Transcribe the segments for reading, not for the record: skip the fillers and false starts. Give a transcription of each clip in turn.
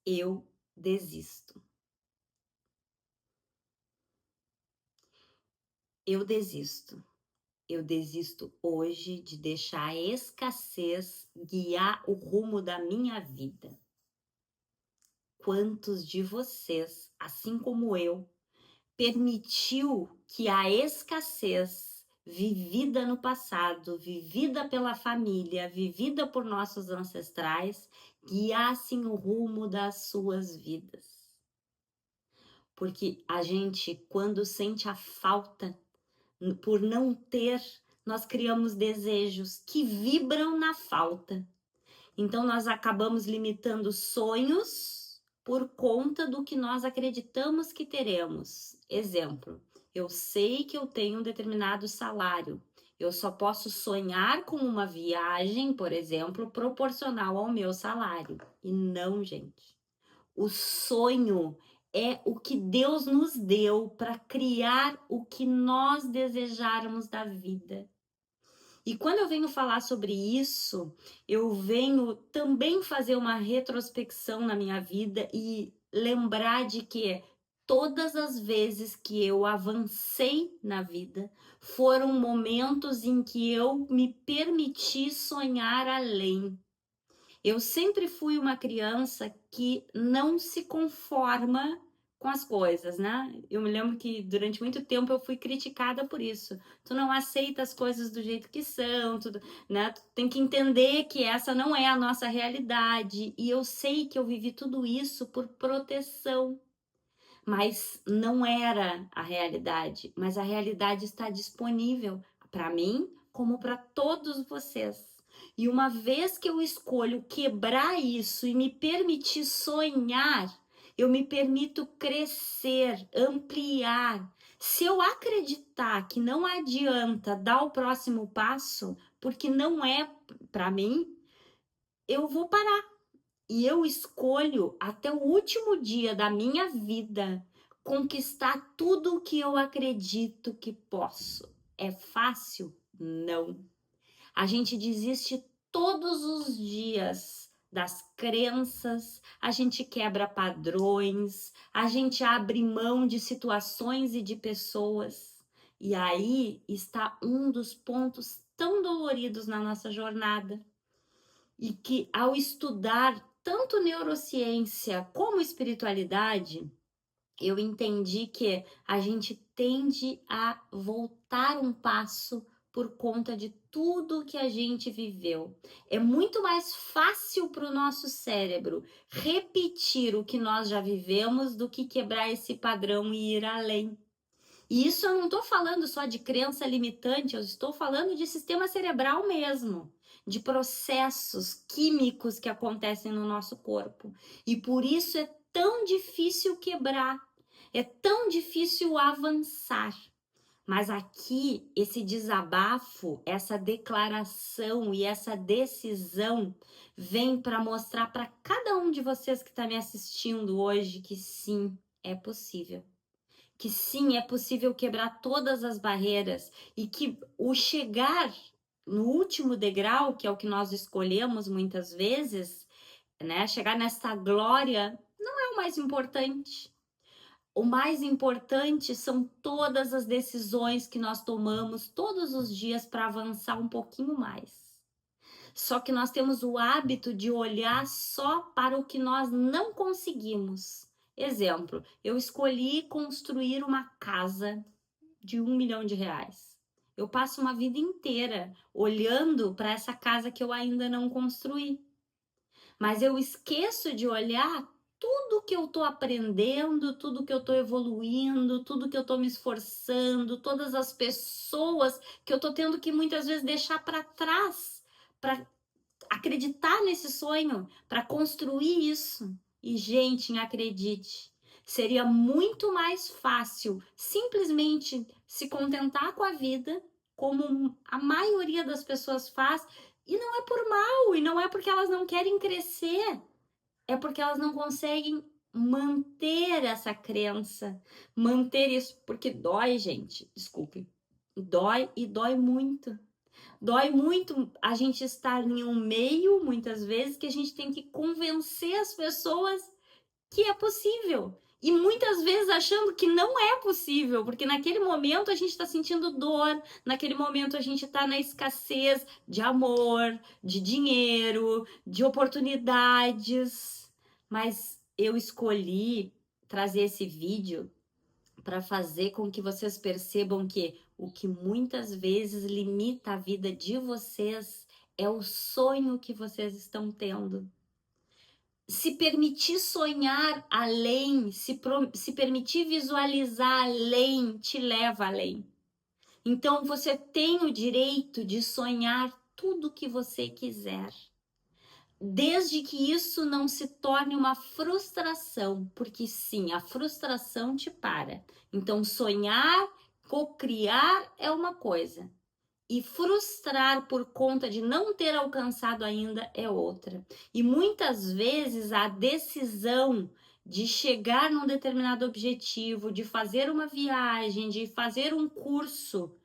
Eu desisto. Eu desisto. Eu desisto hoje de deixar a escassez guiar o rumo da minha vida. Quantos de vocês, assim como eu, permitiu que a escassez vivida no passado, vivida pela família, vivida por nossos ancestrais, guiassem o rumo das suas vidas? Porque a gente, quando sente a falta por não ter, nós criamos desejos que vibram na falta. Então nós acabamos limitando sonhos por conta do que nós acreditamos que teremos. Exemplo, eu sei que eu tenho um determinado salário. Eu só posso sonhar com uma viagem, por exemplo, proporcional ao meu salário. E não, gente. O sonho é o que Deus nos deu para criar o que nós desejarmos da vida. E quando eu venho falar sobre isso, eu venho também fazer uma retrospecção na minha vida e lembrar de que todas as vezes que eu avancei na vida foram momentos em que eu me permiti sonhar além. Eu sempre fui uma criança que não se conforma com as coisas, né? Eu me lembro que durante muito tempo eu fui criticada por isso. Tu não aceita as coisas do jeito que são, tudo, né? Tu tem que entender que essa não é a nossa realidade. E eu sei que eu vivi tudo isso por proteção, mas não era a realidade. Mas a realidade está disponível para mim como para todos vocês. E uma vez que eu escolho quebrar isso e me permitir sonhar, eu me permito crescer, ampliar. Se eu acreditar que não adianta dar o próximo passo, porque não é para mim, eu vou parar. E eu escolho até o último dia da minha vida conquistar tudo o que eu acredito que posso. É fácil? Não. A gente desiste todos os dias das crenças, a gente quebra padrões, a gente abre mão de situações e de pessoas. E aí está um dos pontos tão doloridos na nossa jornada. E que ao estudar tanto neurociência como espiritualidade, eu entendi que a gente tende a voltar um passo por conta de tudo que a gente viveu. É muito mais fácil para o nosso cérebro repetir o que nós já vivemos do que quebrar esse padrão e ir além. E isso eu não estou falando só de crença limitante, eu estou falando de sistema cerebral mesmo, de processos químicos que acontecem no nosso corpo. E por isso é tão difícil quebrar, é tão difícil avançar. Mas aqui, esse desabafo, essa declaração e essa decisão vem para mostrar para cada um de vocês que está me assistindo hoje que sim, é possível. Que sim, é possível quebrar todas as barreiras e que o chegar no último degrau, que é o que nós escolhemos muitas vezes, né? Chegar nessa glória não é o mais importante. O mais importante são todas as decisões que nós tomamos todos os dias para avançar um pouquinho mais. Só que nós temos o hábito de olhar só para o que nós não conseguimos. Exemplo, eu escolhi construir uma casa de R$ 1 milhão. Eu passo uma vida inteira olhando para essa casa que eu ainda não construí. Mas eu esqueço de olhar tudo que eu estou aprendendo, tudo que eu estou evoluindo, tudo que eu estou me esforçando, todas as pessoas que eu estou tendo que muitas vezes deixar para trás para acreditar nesse sonho, para construir isso. E, gente, acredite, seria muito mais fácil simplesmente se contentar com a vida, como a maioria das pessoas faz, e não é por mal, e não é porque elas não querem crescer, é porque elas não conseguem manter essa crença, manter isso, porque dói, gente, desculpe, dói e dói muito. Dói muito a gente estar em um meio, muitas vezes, que a gente tem que convencer as pessoas que é possível. E muitas vezes achando que não é possível, porque naquele momento a gente está sentindo dor, naquele momento a gente está na escassez de amor, de dinheiro, de oportunidades. Mas eu escolhi trazer esse vídeo para fazer com que vocês percebam que o que muitas vezes limita a vida de vocês é o sonho que vocês estão tendo. Se permitir sonhar além, se permitir visualizar além, te leva além. Então você tem o direito de sonhar tudo que você quiser, desde que isso não se torne uma frustração, porque sim, a frustração te para. Então sonhar, cocriar é uma coisa. E frustrar por conta de não ter alcançado ainda é outra. E muitas vezes a decisão de chegar num determinado objetivo, de fazer uma viagem, de fazer um curso,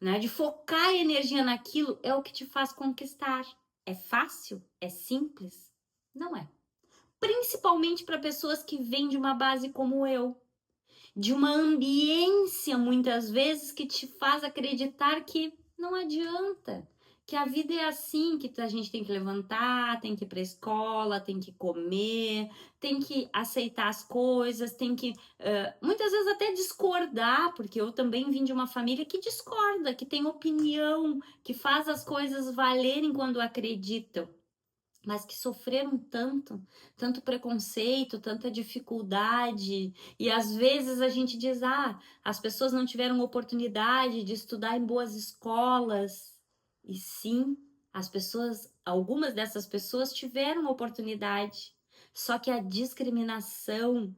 né, de focar a energia naquilo, é o que te faz conquistar. É fácil? É simples? Não é. Principalmente para pessoas que vêm de uma base como eu, de uma ambiência muitas vezes que te faz acreditar que não adianta, que a vida é assim, que a gente tem que levantar, tem que ir para a escola, tem que comer, tem que aceitar as coisas, tem que muitas vezes até discordar, porque eu também vim de uma família que discorda, que tem opinião, que faz as coisas valerem quando acreditam, mas que sofreram tanto preconceito, tanta dificuldade, e às vezes a gente diz, as pessoas não tiveram oportunidade de estudar em boas escolas, e sim, algumas dessas pessoas tiveram oportunidade, só que a discriminação,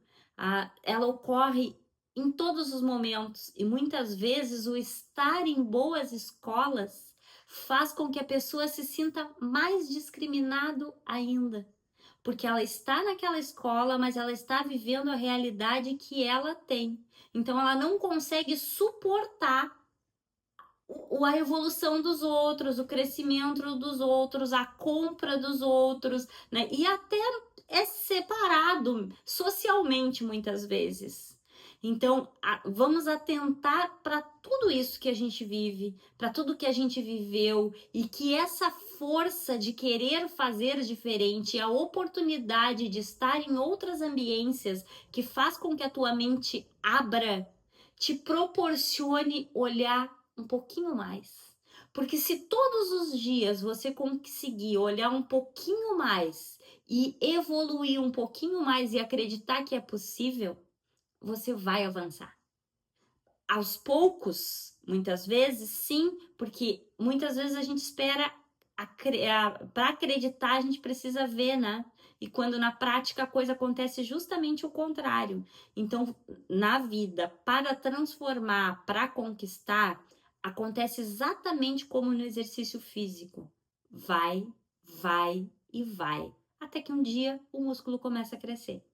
ela ocorre em todos os momentos, e muitas vezes o estar em boas escolas faz com que a pessoa se sinta mais discriminado ainda, porque ela está naquela escola, mas ela está vivendo a realidade que ela tem. Então ela não consegue suportar a evolução dos outros, o crescimento dos outros, a compra dos outros, né? E até é separado socialmente muitas vezes. Então, vamos atentar para tudo isso que a gente vive, para tudo que a gente viveu, e que essa força de querer fazer diferente, a oportunidade de estar em outras ambiências que faz com que a tua mente abra, te proporcione olhar um pouquinho mais. Porque se todos os dias você conseguir olhar um pouquinho mais e evoluir um pouquinho mais e acreditar que é possível, você vai avançar. Aos poucos, muitas vezes, sim, porque muitas vezes a gente espera, para acreditar a gente precisa ver, né? E quando na prática a coisa acontece justamente o contrário. Então, na vida, para transformar, para conquistar, acontece exatamente como no exercício físico. Vai, vai e vai. Até que um dia o músculo começa a crescer.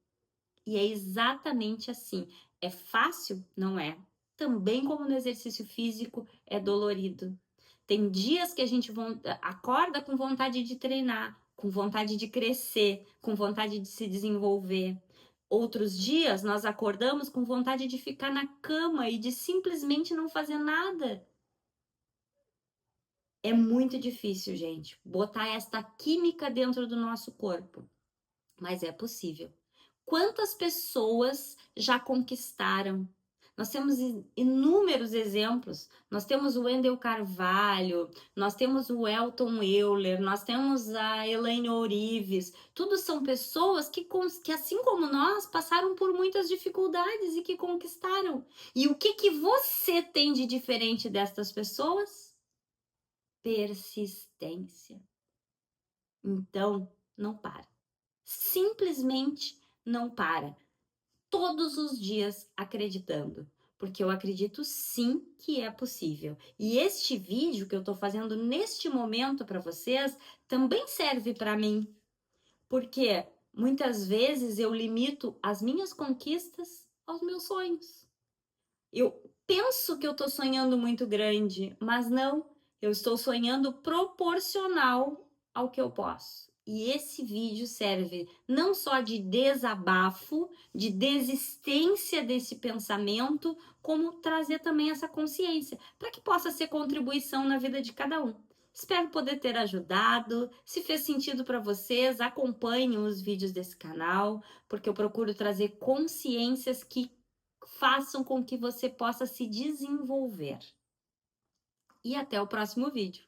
E é exatamente assim. É fácil? Não é. Também como no exercício físico, é dolorido. Tem dias que a gente acorda com vontade de treinar, com vontade de crescer, com vontade de se desenvolver. Outros dias nós acordamos com vontade de ficar na cama e de simplesmente não fazer nada. É muito difícil, gente, botar esta química dentro do nosso corpo, mas é possível. Quantas pessoas já conquistaram? Nós temos inúmeros exemplos. Nós temos o Wendel Carvalho, nós temos o Elton Euler, nós temos a Elaine Orives. Tudo são pessoas que, assim como nós, passaram por muitas dificuldades e que conquistaram. E o que você tem de diferente destas pessoas? Persistência. Então, não para. Simplesmente não para. Todos os dias acreditando, porque eu acredito sim que é possível. E este vídeo que eu estou fazendo neste momento para vocês também serve para mim, porque muitas vezes eu limito as minhas conquistas aos meus sonhos. Eu penso que eu estou sonhando muito grande, mas não, eu estou sonhando proporcional ao que eu posso. E esse vídeo serve não só de desabafo, de desistência desse pensamento, como trazer também essa consciência, para que possa ser contribuição na vida de cada um. Espero poder ter ajudado. Se fez sentido para vocês, acompanhem os vídeos desse canal, porque eu procuro trazer consciências que façam com que você possa se desenvolver. E até o próximo vídeo.